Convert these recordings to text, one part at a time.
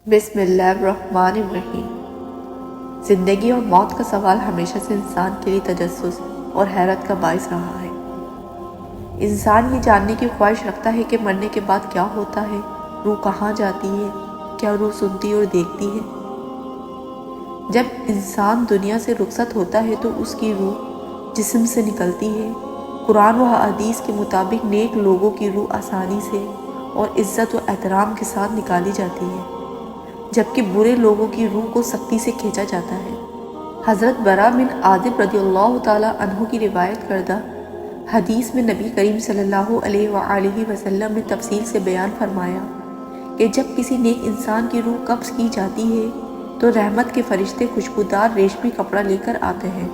بسم اللہ الرحمن الرحیم۔ زندگی اور موت کا سوال ہمیشہ سے انسان کے لیے تجسس اور حیرت کا باعث رہا ہے۔ انسان یہ جاننے کی خواہش رکھتا ہے کہ مرنے کے بعد کیا ہوتا ہے، روح کہاں جاتی ہے، کیا روح سنتی اور دیکھتی ہے۔ جب انسان دنیا سے رخصت ہوتا ہے تو اس کی روح جسم سے نکلتی ہے۔ قرآن و حدیث کے مطابق نیک لوگوں کی روح آسانی سے اور عزت و احترام کے ساتھ نکالی جاتی ہے، جبکہ برے لوگوں کی روح کو سختی سے کھینچا جاتا ہے۔ حضرت برا بن عازب رضی اللہ تعالیٰ عنہ کی روایت کردہ حدیث میں نبی کریم صلی اللہ علیہ وآلہ وسلم نے تفصیل سے بیان فرمایا کہ جب کسی نیک انسان کی روح قبض کی جاتی ہے تو رحمت کے فرشتے خوشبودار ریشمی کپڑا لے کر آتے ہیں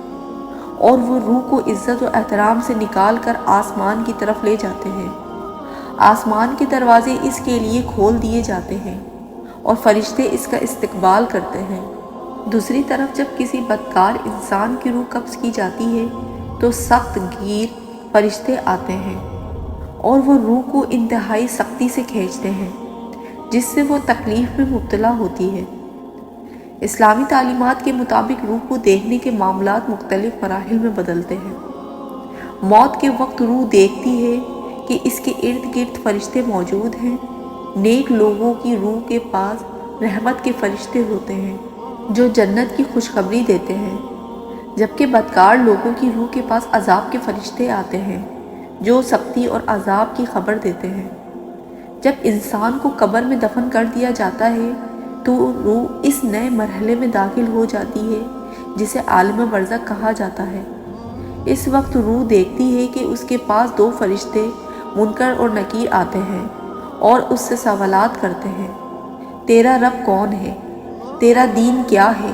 اور وہ روح کو عزت و احترام سے نکال کر آسمان کی طرف لے جاتے ہیں۔ آسمان کے دروازے اس کے لیے کھول دیے جاتے ہیں اور فرشتے اس کا استقبال کرتے ہیں۔ دوسری طرف جب کسی بدکار انسان کی روح قبض کی جاتی ہے تو سخت گیر فرشتے آتے ہیں اور وہ روح کو انتہائی سختی سے کھینچتے ہیں، جس سے وہ تکلیف میں مبتلا ہوتی ہے۔ اسلامی تعلیمات کے مطابق روح کو دیکھنے کے معاملات مختلف مراحل میں بدلتے ہیں۔ موت کے وقت روح دیکھتی ہے کہ اس کے ارد گرد فرشتے موجود ہیں۔ نیک لوگوں کی روح کے پاس رحمت کے فرشتے ہوتے ہیں جو جنت کی خوشخبری دیتے ہیں، جبکہ بدکار لوگوں کی روح کے پاس عذاب کے فرشتے آتے ہیں جو سختی اور عذاب کی خبر دیتے ہیں۔ جب انسان کو قبر میں دفن کر دیا جاتا ہے تو روح اس نئے مرحلے میں داخل ہو جاتی ہے جسے عالم برزخ کہا جاتا ہے۔ اس وقت روح دیکھتی ہے کہ اس کے پاس دو فرشتے منکر اور نکیر آتے ہیں اور اس سے سوالات کرتے ہیں، تیرا رب کون ہے، تیرا دین کیا ہے،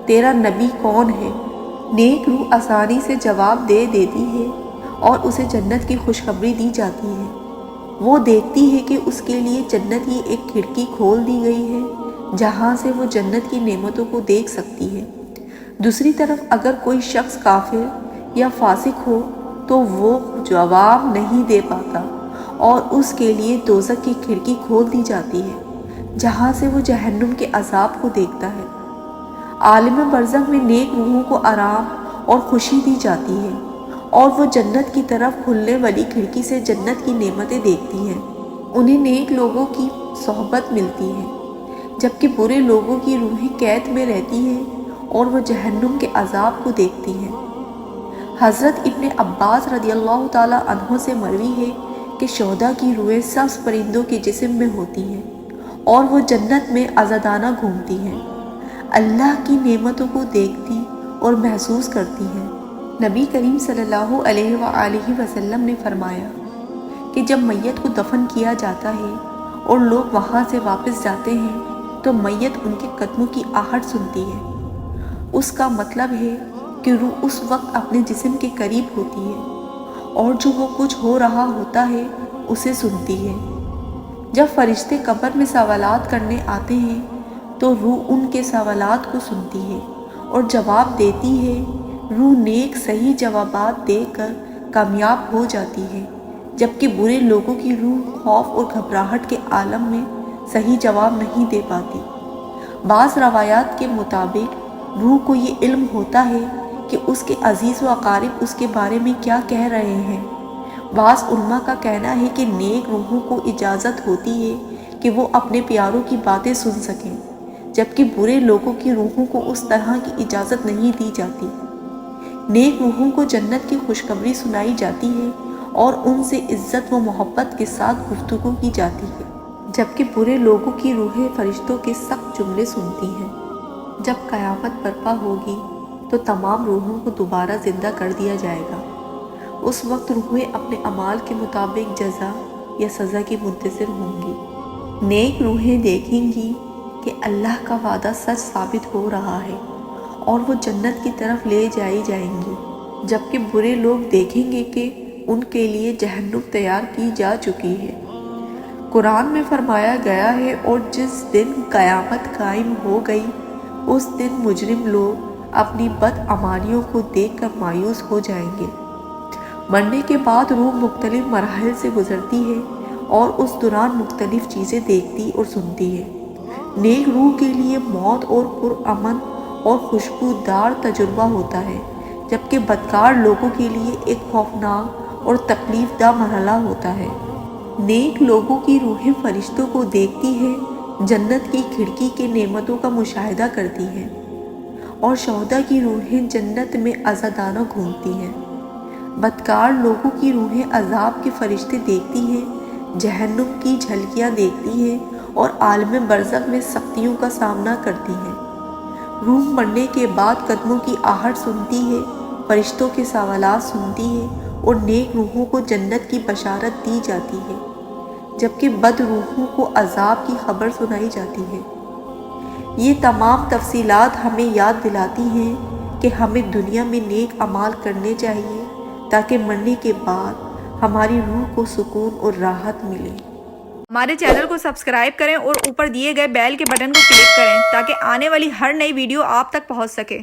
تیرا نبی کون ہے۔ نیک روح آسانی سے جواب دے دیتی ہے اور اسے جنت کی خوشخبری دی جاتی ہے۔ وہ دیکھتی ہے کہ اس کے لیے جنت کی ایک کھڑکی کھول دی گئی ہے جہاں سے وہ جنت کی نعمتوں کو دیکھ سکتی ہے۔ دوسری طرف اگر کوئی شخص کافر یا فاسق ہو تو وہ جواب نہیں دے پاتا اور اس کے لیے دوزخ کی کھڑکی کھول دی جاتی ہے جہاں سے وہ جہنم کے عذاب کو دیکھتا ہے۔ عالم برزخ میں نیک روحوں کو آرام اور خوشی دی جاتی ہے اور وہ جنت کی طرف کھلنے والی کھڑکی سے جنت کی نعمتیں دیکھتی ہیں۔ انہیں نیک لوگوں کی صحبت ملتی ہے، جبکہ برے لوگوں کی روحیں قید میں رہتی ہیں اور وہ جہنم کے عذاب کو دیکھتی ہیں۔ حضرت ابن عباس رضی اللہ تعالیٰ عنہ سے مروی ہے کہ شہداء کی روحیں سبز پرندوں کے جسم میں ہوتی ہیں اور وہ جنت میں آزادانہ گھومتی ہیں، اللہ کی نعمتوں کو دیکھتی اور محسوس کرتی ہیں۔ نبی کریم صلی اللہ علیہ وآلہ وسلم نے فرمایا کہ جب میت کو دفن کیا جاتا ہے اور لوگ وہاں سے واپس جاتے ہیں تو میت ان کے قدموں کی آہٹ سنتی ہے۔ اس کا مطلب ہے کہ روح اس وقت اپنے جسم کے قریب ہوتی ہے اور جو وہ کچھ ہو رہا ہوتا ہے اسے سنتی ہے۔ جب فرشتے قبر میں سوالات کرنے آتے ہیں تو روح ان کے سوالات کو سنتی ہے اور جواب دیتی ہے۔ روح نیک صحیح جوابات دے کر کامیاب ہو جاتی ہے، جبکہ برے لوگوں کی روح خوف اور گھبراہٹ کے عالم میں صحیح جواب نہیں دے پاتی۔ بعض روایات کے مطابق روح کو یہ علم ہوتا ہے کہ اس کے عزیز و اقارب اس کے بارے میں کیا کہہ رہے ہیں۔ بعض علماء کا کہنا ہے کہ نیک روحوں کو اجازت ہوتی ہے کہ وہ اپنے پیاروں کی باتیں سن سکیں، جبکہ برے لوگوں کی روحوں کو اس طرح کی اجازت نہیں دی جاتی۔ نیک روحوں کو جنت کی خوشخبری سنائی جاتی ہے اور ان سے عزت و محبت کے ساتھ گفتگو کی جاتی ہے، جبکہ برے لوگوں کی روحیں فرشتوں کے سخت جملے سنتی ہیں۔ جب قیامت برپا ہوگی تو تمام روحوں کو دوبارہ زندہ کر دیا جائے گا۔ اس وقت روحیں اپنے اعمال کے مطابق جزا یا سزا کی منتظر ہوں گی۔ نیک روحیں دیکھیں گی کہ اللہ کا وعدہ سچ ثابت ہو رہا ہے اور وہ جنت کی طرف لے جائی جائیں گی، جبکہ برے لوگ دیکھیں گے کہ ان کے لیے جہنم تیار کی جا چکی ہے۔ قرآن میں فرمایا گیا ہے، اور جس دن قیامت قائم ہو گئی اس دن مجرم لوگ اپنی بدعمالیوں کو دیکھ کر مایوس ہو جائیں گے۔ مرنے کے بعد روح مختلف مراحل سے گزرتی ہے اور اس دوران مختلف چیزیں دیکھتی اور سنتی ہے۔ نیک روح کے لیے موت اور پرامن اور خوشبودار تجربہ ہوتا ہے، جبکہ بدکار لوگوں کے لیے ایک خوفناک اور تکلیف دہ مرحلہ ہوتا ہے۔ نیک لوگوں کی روحیں فرشتوں کو دیکھتی ہیں، جنت کی کھڑکی کے نعمتوں کا مشاہدہ کرتی ہیں، اور شہداء کی روحیں جنت میں آزادانہ گھومتی ہیں۔ بدکار لوگوں کی روحیں عذاب کے فرشتے دیکھتی ہیں، جہنم کی جھلکیاں دیکھتی ہیں اور عالم برزخ میں سختیوں کا سامنا کرتی ہیں۔ روح مرنے کے بعد قدموں کی آہٹ سنتی ہے، فرشتوں کے سوالات سنتی ہے اور نیک روحوں کو جنت کی بشارت دی جاتی ہے، جبکہ بد روحوں کو عذاب کی خبر سنائی جاتی ہے۔ یہ تمام تفصیلات ہمیں یاد دلاتی ہیں کہ ہمیں دنیا میں نیک اعمال کرنے چاہیے تاکہ مرنے کے بعد ہماری روح کو سکون اور راحت ملے۔ ہمارے چینل کو سبسکرائب کریں اور اوپر دیے گئے بیل کے بٹن کو کلک کریں تاکہ آنے والی ہر نئی ویڈیو آپ تک پہنچ سکے۔